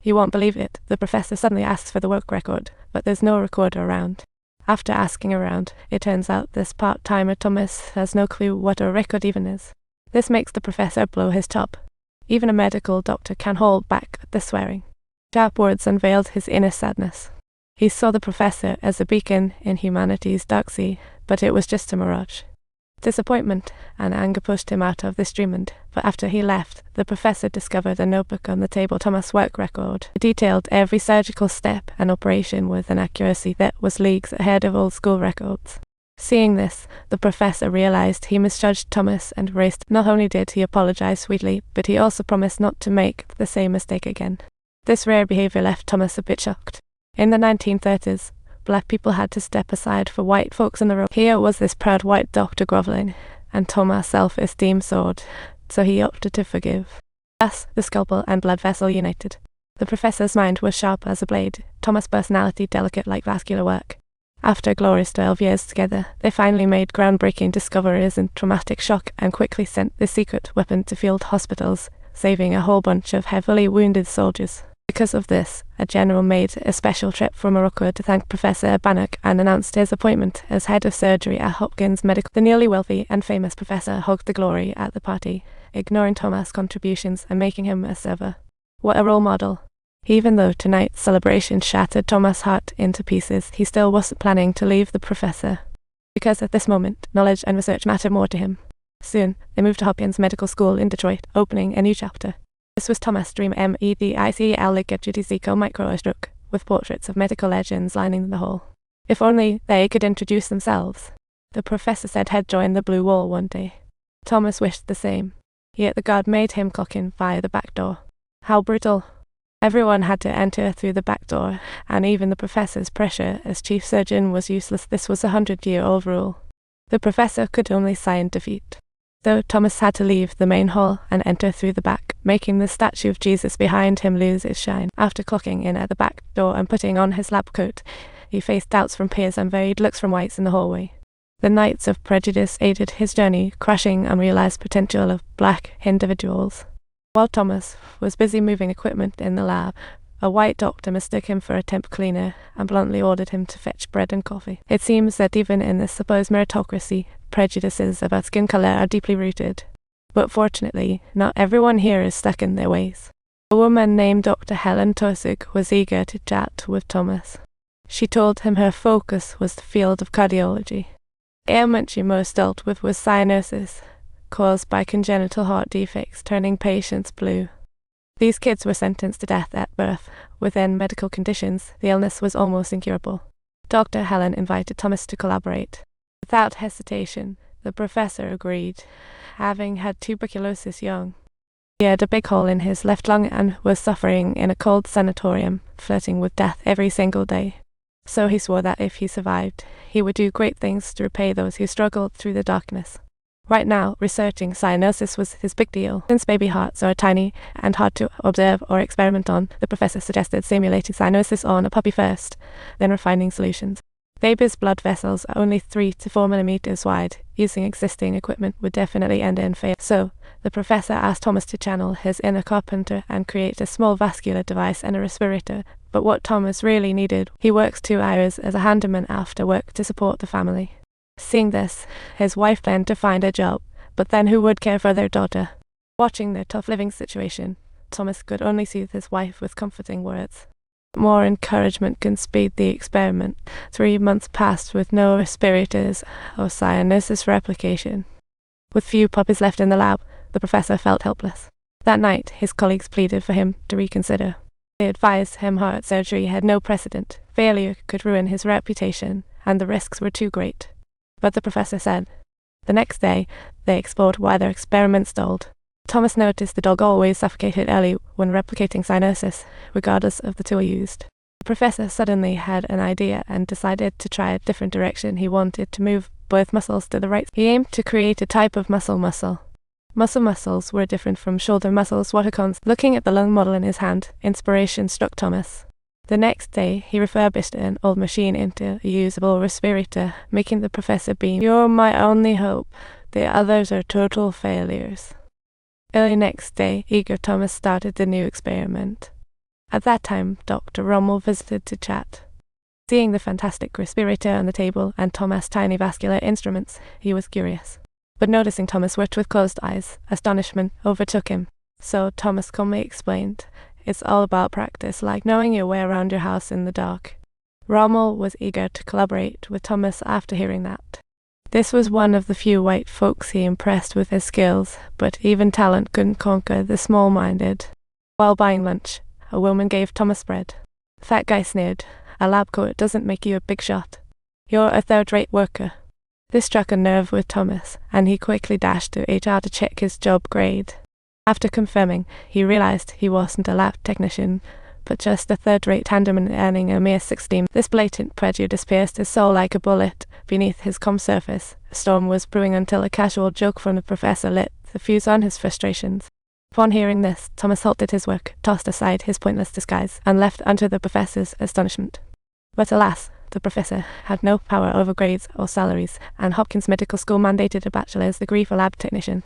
You won't believe it, the professor suddenly asks for the work record, but there's no recorder around. After asking around, it turns out this part-timer Thomas has no clue what a record even is. This makes the professor blow his top. Even a medical doctor can hold back the swearing. Sharp words unveiled his inner sadness. He saw the professor as a beacon in humanity's dark sea, but it was just a mirage. Disappointment and anger pushed him out of this dreamland, but after he left, the professor discovered a notebook on the table. Thomas' work record detailed every surgical step and operation with an accuracy that was leagues ahead of old school records. Seeing this, the professor realized he misjudged Thomas and raced. Not only did he apologize sweetly, but he also promised not to make the same mistake again. This rare behavior left Thomas a bit shocked. In the 1930s, black people had to step aside for white folks in the road. Here was this proud white doctor groveling, and Thomas' self-esteem soared, so he opted to forgive. Thus, the scalpel and blood vessel united. The professor's mind was sharp as a blade, Thomas' personality delicate like vascular work. After a glorious 12 years together, they finally made groundbreaking discoveries in traumatic shock and quickly sent the secret weapon to field hospitals, saving a whole bunch of heavily wounded soldiers. Because of this, a general made a special trip from Morocco to thank Professor Bannock and announced his appointment as head of surgery at Hopkins Medical. The newly wealthy and famous professor hugged the glory at the party, ignoring Thomas' contributions and making him a server. What a role model! Even though tonight's celebration shattered Thomas' heart into pieces, he still wasn't planning to leave the professor. Because at this moment, knowledge and research mattered more to him. Soon, they moved to Hopkins Medical School in Detroit, opening a new chapter. This was Thomas' dream medical microstroke, with portraits of medical legends lining the hall. If only they could introduce themselves. The professor said he'd join the Blue Wall one day. Thomas wished the same, yet the guard made him clock in via the back door. How brutal! Everyone had to enter through the back door, and even the professor's pressure as chief surgeon was useless. This was a 100-year-old rule. The professor could only sign defeat. So Thomas had to leave the main hall and enter through the back, making the statue of Jesus behind him lose its shine. After clocking in at the back door and putting on his lab coat, he faced doubts from peers and varied looks from whites in the hallway. The nights of prejudice aided his journey, crushing unrealized potential of black individuals. While Thomas was busy moving equipment in the lab, a white doctor mistook him for a temp cleaner and bluntly ordered him to fetch bread and coffee. It seems that even in this supposed meritocracy, prejudices about skin color are deeply rooted. But fortunately, not everyone here is stuck in their ways. A woman named Dr. Helen Tosig was eager to chat with Thomas. She told him her focus was the field of cardiology. The ailment she most dealt with was cyanosis, caused by congenital heart defects turning patients blue. These kids were sentenced to death at birth. Within medical conditions, the illness was almost incurable. Dr. Helen invited Thomas to collaborate. Without hesitation, the professor agreed, having had tuberculosis young. He had a big hole in his left lung and was suffering in a cold sanatorium, flirting with death every single day. So he swore that if he survived, he would do great things to repay those who struggled through the darkness. Right now, researching cyanosis was his big deal. Since baby hearts are tiny and hard to observe or experiment on, the professor suggested simulating cyanosis on a puppy first, then refining solutions. Babies' blood vessels are only 3 to 4 millimeters wide. Using existing equipment would definitely end in failure. So, the professor asked Thomas to channel his inner carpenter and create a small vascular device and a respirator. But what Thomas really needed, he works 2 hours as a handyman after work to support the family. Seeing this, his wife planned to find a job, but then who would care for their daughter? Watching their tough living situation, Thomas could only soothe his wife with comforting words. More encouragement can speed the experiment. 3 months passed with no respirators or cyanosis replication. With few puppies left in the lab, the professor felt helpless. That night, his colleagues pleaded for him to reconsider. They advised him heart surgery had no precedent, failure could ruin his reputation, and the risks were too great. But the professor said. The next day, they explored why their experiment stalled. Thomas noticed the dog always suffocated early when replicating cyanosis, regardless of the tool used. The professor suddenly had an idea and decided to try a different direction. He wanted to move both muscles to the right. He aimed to create a type of muscle. Muscles were different from shoulder muscles, watercones. Looking at the lung model in his hand, inspiration struck Thomas. The next day, he refurbished an old machine into a usable respirator, making the professor beam. "You're my only hope. The others are total failures." Early next day, eager Thomas started the new experiment. At that time, Dr. Rommel visited to chat. Seeing the fantastic respirator on the table and Thomas' tiny vascular instruments, he was curious. But noticing Thomas worked with closed eyes, astonishment overtook him. So Thomas calmly explained, "It's all about practice, like knowing your way around your house in the dark." Rommel was eager to collaborate with Thomas after hearing that. This was one of the few white folks he impressed with his skills, but even talent couldn't conquer the small-minded. While buying lunch, a woman gave Thomas bread. The fat guy sneered, "A lab coat doesn't make you a big shot. You're a third-rate worker." This struck a nerve with Thomas, and he quickly dashed to HR to check his job grade. After confirming, he realized he wasn't a lab technician, but just a third-rate handyman earning a mere 16. This blatant prejudice pierced his soul like a bullet. Beneath his calm surface, a storm was brewing until a casual joke from the professor lit the fuse on his frustrations. Upon hearing this, Thomas halted his work, tossed aside his pointless disguise, and left unto the professor's astonishment. But alas, the professor had no power over grades or salaries, and Hopkins Medical School mandated a bachelor's degree for lab technician.